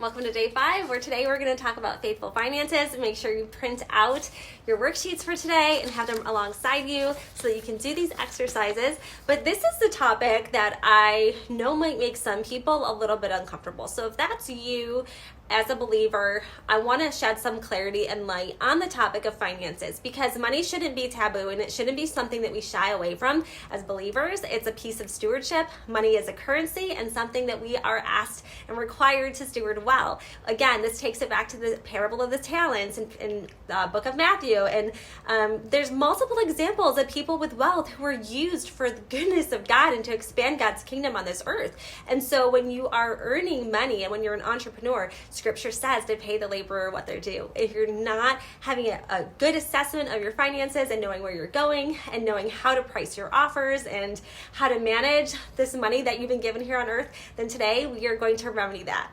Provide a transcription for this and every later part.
Welcome to day 5, where today we're going to talk about faithful finances. Make sure you print out your worksheets for today and have them alongside you so that you can do these exercises. But this is the topic that I know might make some people a little bit uncomfortable. So if that's you, as a believer, I want to shed some clarity and light on the topic of finances, because money shouldn't be taboo and it shouldn't be something that we shy away from as believers. It's a piece of stewardship. Money is a currency and something that we are asked and required to steward well. Again, this takes it back to the parable of the talents in the book of Matthew. And there's multiple examples of people with wealth who are used for the goodness of God and to expand God's kingdom on this earth. And so when you are earning money and when you're an entrepreneur, Scripture says to pay the laborer what they're due. If you're not having a good assessment of your finances and knowing where you're going and knowing how to price your offers and how to manage this money that you've been given here on earth, then today we are going to remedy that.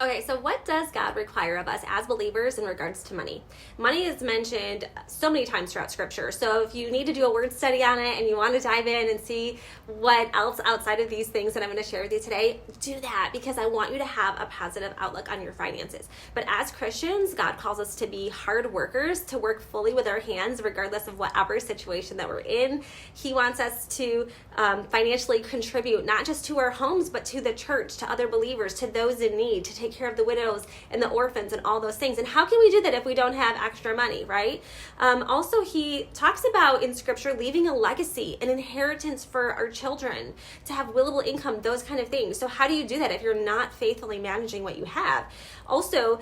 Okay, so what does God require of us as believers in regards to money? Money is mentioned so many times throughout Scripture. So if you need to do a word study on it and you want to dive in and see what else outside of these things that I'm going to share with you today, do that, because I want you to have a positive outlook on your finances. But as Christians, God calls us to be hard workers, to work fully with our hands regardless of whatever situation that we're in. He wants us to financially contribute not just to our homes, but to the church, to other believers, to those in need, to take care of the widows and the orphans and all those things. And how can we do that if we don't have extra money, right? Also, he talks about in Scripture leaving a legacy, an inheritance for our children, to have willable income, those kind of things. So how do you do that if you're not faithfully managing what you have? Also,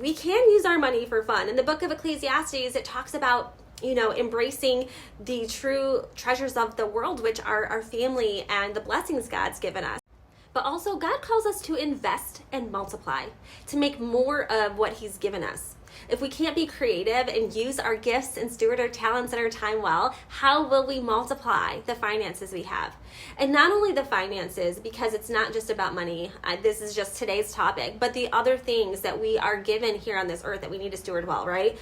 we can use our money for fun. In the book of Ecclesiastes, it talks about embracing the true treasures of the world, which are our family and the blessings God's given us. But also, God calls us to invest and multiply, to make more of what He's given us. If we can't be creative and use our gifts and steward our talents and our time well, how will we multiply the finances we have? And not only the finances, because it's not just about money. This is just today's topic, but the other things that we are given here on this earth that we need to steward well, right?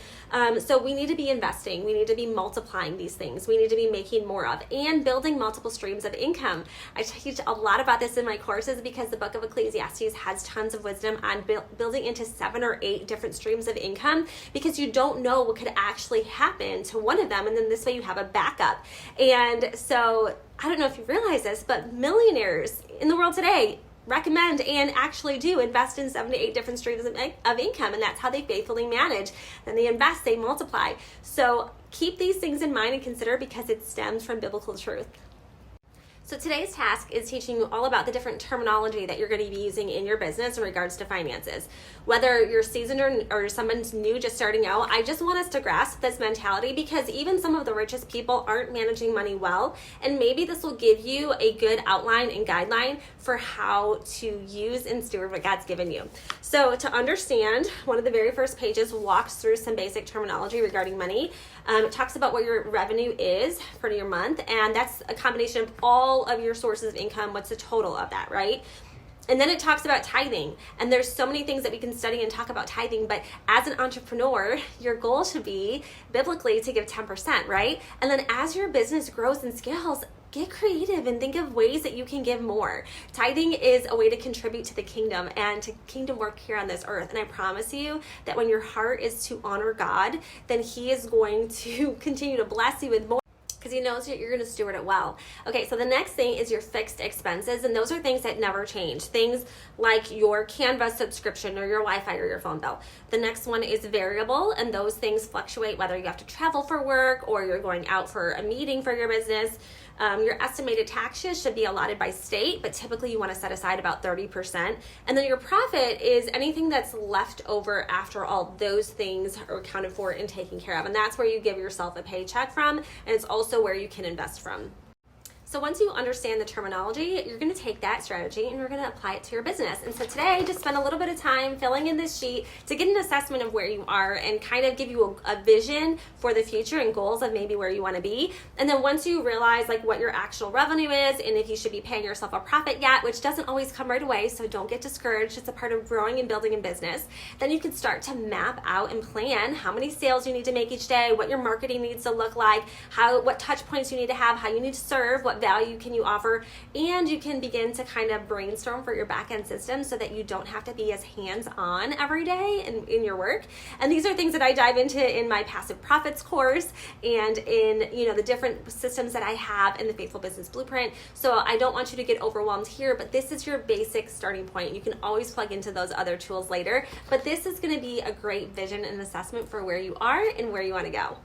So we need to be investing. We need to be multiplying these things. We need to be making more of and building multiple streams of income. I teach a lot about this in my courses because the book of Ecclesiastes has tons of wisdom on building into 7 or 8 different streams of income, because you don't know what could actually happen to one of them, and then this way you have a backup. And so I don't know if you realize this, but millionaires in the world today recommend and actually do invest in 7 to 8 different streams of income, and that's how they faithfully manage. Then they invest, they multiply. So keep these things in mind and consider, because it stems from biblical truth. So today's task is teaching you all about the different terminology that you're going to be using in your business in regards to finances. Whether you're seasoned or someone's new just starting out, I just want us to grasp this mentality, because even some of the richest people aren't managing money well, and maybe this will give you a good outline and guideline for how to use and steward what God's given you. So to understand, one of the very first pages walks through some basic terminology regarding money. It talks about what your revenue is for your month, and that's a combination of all of your sources of income. What's the total of that, right? And then it talks about tithing, and there's so many things that we can study and talk about tithing, but as an entrepreneur, your goal should be biblically to give 10%, right? And then as your business grows and scales, get creative and think of ways that you can give more. Tithing is a way to contribute to the kingdom and to kingdom work here on this earth. And I promise you that when your heart is to honor God, then He is going to continue to bless you with more, because He knows that you're going to steward it well. Okay, so the next thing is your fixed expenses, and those are things that never change. Things like your Canva subscription or your Wi-Fi or your phone bill. The next one is variable, and those things fluctuate whether you have to travel for work or you're going out for a meeting for your business. Your estimated taxes should be allotted by state, but typically you want to set aside about 30%. And then your profit is anything that's left over after all those things are accounted for and taken care of. And that's where you give yourself a paycheck from, and it's also where you can invest from. So once you understand the terminology, you're going to take that strategy and you're going to apply it to your business. And so today, just spend a little bit of time filling in this sheet to get an assessment of where you are and kind of give you a vision for the future and goals of maybe where you want to be. And then once you realize like what your actual revenue is and if you should be paying yourself a profit yet, which doesn't always come right away, so don't get discouraged. It's a part of growing and building a business. Then you can start to map out and plan how many sales you need to make each day, what your marketing needs to look like, what touch points you need to have, how you need to serve, what what value can you offer, and you can begin to kind of brainstorm for your back-end system so that you don't have to be as hands-on every day in your work. And these are things that I dive into in my Passive Profits course and in, you know, the different systems that I have in the Faithful Business Blueprint. So I don't want you to get overwhelmed here, but this is your basic starting point. You can always plug into those other tools later, but this is going to be a great vision and assessment for where you are and where you want to go.